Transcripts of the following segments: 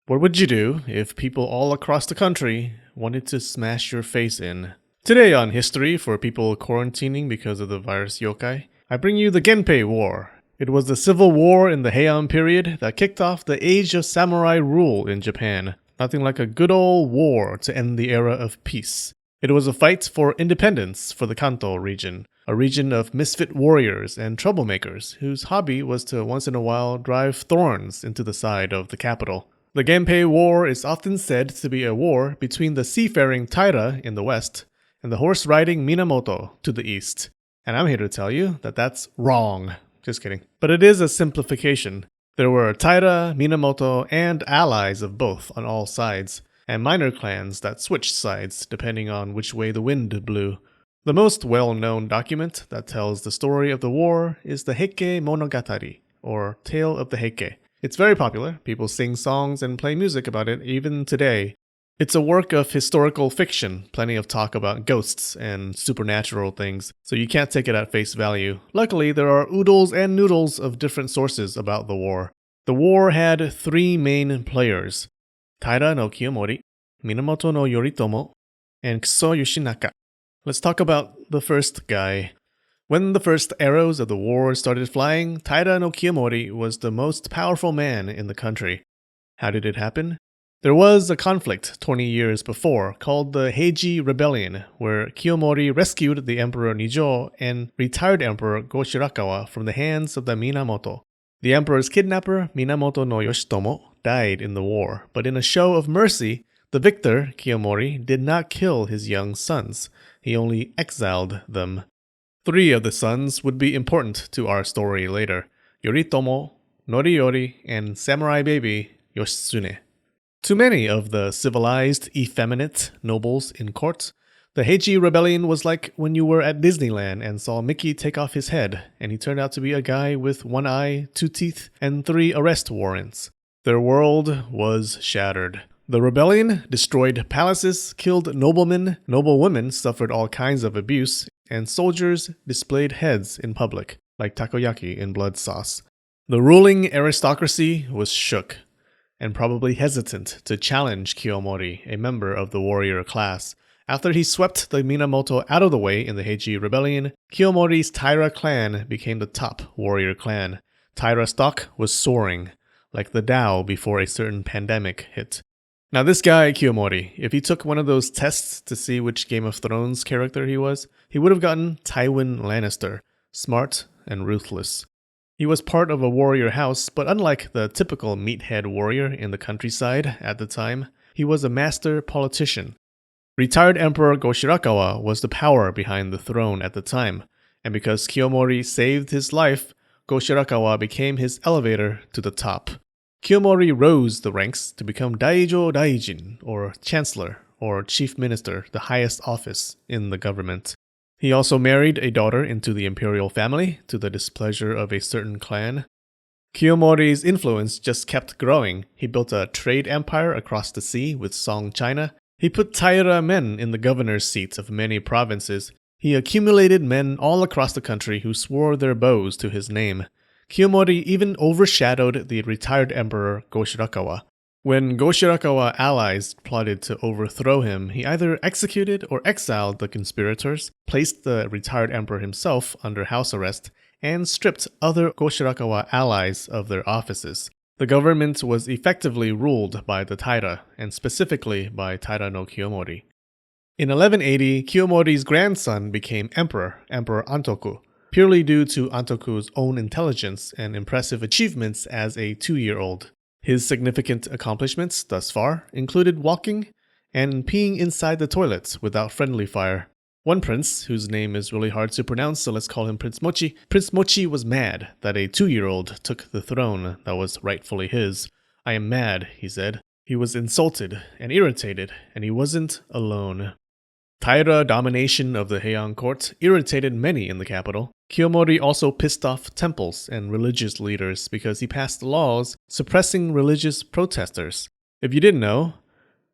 What would you do if people all across the country wanted to smash your face in? Today on History, for people quarantining because of the virus yokai, I bring you the Genpei War. It was the civil war in the Heian period that kicked off the age of samurai rule in Japan. Nothing like a good old war to end the era of peace. It was a fight for independence for the Kanto region, a region of misfit warriors and troublemakers whose hobby was to once in a while drive thorns into the side of the capital. The Genpei War is often said to be a war between the seafaring Taira in the west and the horse-riding Minamoto to the east. And I'm here to tell you that that's wrong. Just kidding. But it is a simplification. There were Taira, Minamoto, and allies of both on all sides, and minor clans that switched sides depending on which way the wind blew. The most well-known document that tells the story of the war is the Heike Monogatari, or Tale of the Heike. It's very popular. People sing songs and play music about it even today. It's a work of historical fiction, plenty of talk about ghosts and supernatural things, so you can't take it at face value. Luckily, there are oodles and noodles of different sources about the war. The war had three main players: Taira no Kiyomori, Minamoto no Yoritomo, and Kuso Yoshinaka. Let's talk about the first guy. When the first arrows of the war started flying, Taira no Kiyomori was the most powerful man in the country. How did it happen? There was a conflict 20 years before called the Heiji Rebellion, where Kiyomori rescued the Emperor Nijo and retired Emperor Go-Shirakawa from the hands of the Minamoto. The emperor's kidnapper, Minamoto no Yoshitomo, died in the war, but in a show of mercy, the victor, Kiyomori, did not kill his young sons. He only exiled them. Three of the sons would be important to our story later: Yoritomo, Noriyori, and samurai baby Yoshitsune. To many of the civilized, effeminate nobles in court, the Heiji Rebellion was like when you were at Disneyland and saw Mickey take off his head, and he turned out to be a guy with one eye, two teeth, and 3 arrest warrants. Their world was shattered. The rebellion destroyed palaces, killed noblemen, noblewomen suffered all kinds of abuse, and soldiers displayed heads in public, like takoyaki in blood sauce. The ruling aristocracy was shook, and probably hesitant to challenge Kiyomori, a member of the warrior class. After he swept the Minamoto out of the way in the Heiji Rebellion, Kiyomori's Taira clan became the top warrior clan. Taira stock was soaring, like the Dow before a certain pandemic hit. Now this guy, Kiyomori, if he took one of those tests to see which Game of Thrones character he was, he would have gotten Tywin Lannister, smart and ruthless. He was part of a warrior house, but unlike the typical meathead warrior in the countryside at the time, he was a master politician. Retired Emperor Go-Shirakawa was the power behind the throne at the time, and because Kiyomori saved his life, Go-Shirakawa became his elevator to the top. Kiyomori rose the ranks to become Daijo Daijin, or Chancellor, or Chief Minister, the highest office in the government. He also married a daughter into the imperial family, to the displeasure of a certain clan. Kiyomori's influence just kept growing. He built a trade empire across the sea with Song China. He put Taira men in the governor's seats of many provinces. He accumulated men all across the country who swore their bows to his name. Kiyomori even overshadowed the retired emperor Go-Shirakawa. When Go-Shirakawa allies plotted to overthrow him, he either executed or exiled the conspirators, placed the retired emperor himself under house arrest, and stripped other Go-Shirakawa allies of their offices. The government was effectively ruled by the Taira, and specifically by Taira no Kiyomori. In 1180, Kiyomori's grandson became emperor, Emperor Antoku, purely due to Antoku's own intelligence and impressive achievements as a 2-year-old. His significant accomplishments thus far included walking and peeing inside the toilets without friendly fire. One prince, whose name is really hard to pronounce, so let's call him Prince Mochi. Prince Mochi was mad that a 2-year-old took the throne that was rightfully his. "I am mad," he said. He was insulted and irritated, and he wasn't alone. Taira domination of the Heian court irritated many in the capital. Kiyomori also pissed off temples and religious leaders because he passed laws suppressing religious protesters. If you didn't know,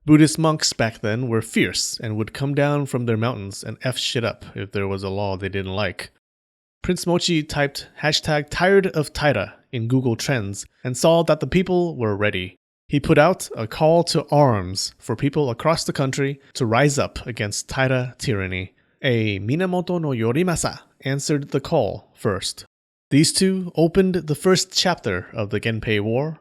Buddhist monks back then were fierce and would come down from their mountains and F shit up if there was a law they didn't like. Prince Mochi typed #tired of Taira in Google Trends and saw that the people were ready. He put out a call to arms for people across the country to rise up against Taira tyranny. A Minamoto no Yorimasa answered the call first. These two opened the first chapter of the Genpei War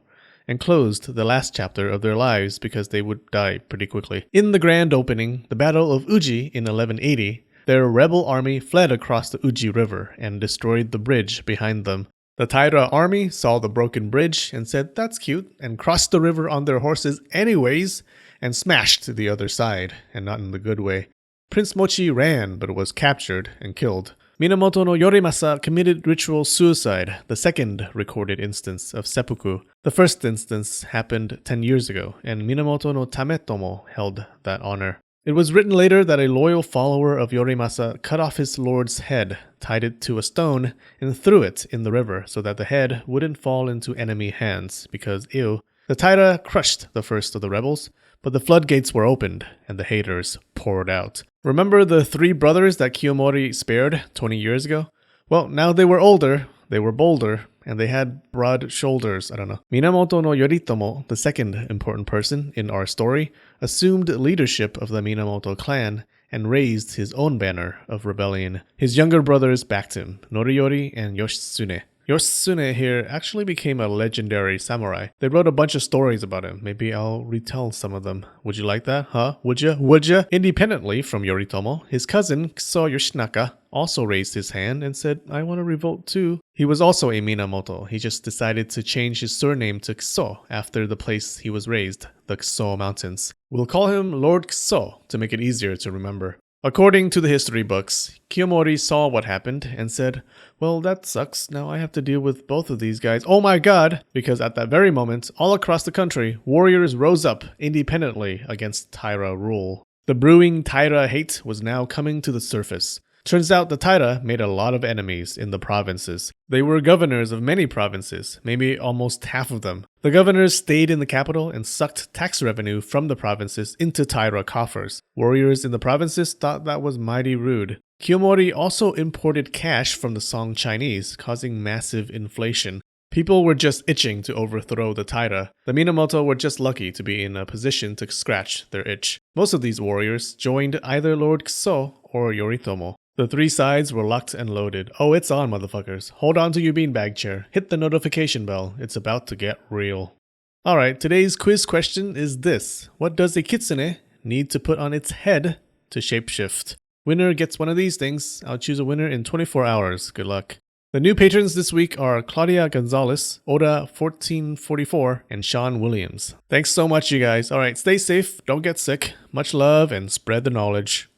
and closed the last chapter of their lives because they would die pretty quickly. In the grand opening, the Battle of Uji in 1180, their rebel army fled across the Uji River and destroyed the bridge behind them. The Taira army saw the broken bridge and said, "That's cute," and crossed the river on their horses anyways and smashed the other side, and not in the good way. Prince Mochi ran but was captured and killed. Minamoto no Yorimasa committed ritual suicide, the second recorded instance of seppuku. The first instance happened 10 years ago, and Minamoto no Tametomo held that honor. It was written later that a loyal follower of Yorimasa cut off his lord's head, tied it to a stone, and threw it in the river so that the head wouldn't fall into enemy hands, because ew. The Taira crushed the first of the rebels, but the floodgates were opened, and the haters poured out. Remember the 3 brothers that Kiyomori spared 20 years ago? Well, now they were older, they were bolder, and they had broad shoulders. I don't know. Minamoto no Yoritomo, the second important person in our story, assumed leadership of the Minamoto clan and raised his own banner of rebellion. His younger brothers backed him, Noriyori and Yoshitsune. Yoshitsune here actually became a legendary samurai. They wrote a bunch of stories about him. Maybe I'll retell some of them. Would you like that? Huh? Would ya? Independently from Yoritomo, his cousin, Kiso Yoshinaka, also raised his hand and said, "I want to revolt too." He was also a Minamoto. He just decided to change his surname to Kiso after the place he was raised, the Kiso Mountains. We'll call him Lord Kiso to make it easier to remember. According to the history books, Kiyomori saw what happened and said, "Well, that sucks. Now I have to deal with both of these guys. Oh my god!" Because at that very moment, all across the country, warriors rose up independently against Taira rule. The brewing Taira hate was now coming to the surface. Turns out the Taira made a lot of enemies in the provinces. They were governors of many provinces, maybe almost half of them. The governors stayed in the capital and sucked tax revenue from the provinces into Taira coffers. Warriors in the provinces thought that was mighty rude. Kiyomori also imported cash from the Song Chinese, causing massive inflation. People were just itching to overthrow the Taira. The Minamoto were just lucky to be in a position to scratch their itch. Most of these warriors joined either Lord Kiso or Yoritomo. The 3 sides were locked and loaded. Oh, it's on, motherfuckers. Hold on to your beanbag chair. Hit the notification bell. It's about to get real. Alright, today's quiz question is this. What does a kitsune need to put on its head to shapeshift? Winner gets one of these things. I'll choose a winner in 24 hours. Good luck. The new patrons this week are Claudia Gonzalez, Oda1444, and Sean Williams. Thanks so much, you guys. Alright, stay safe, don't get sick. Much love, and spread the knowledge.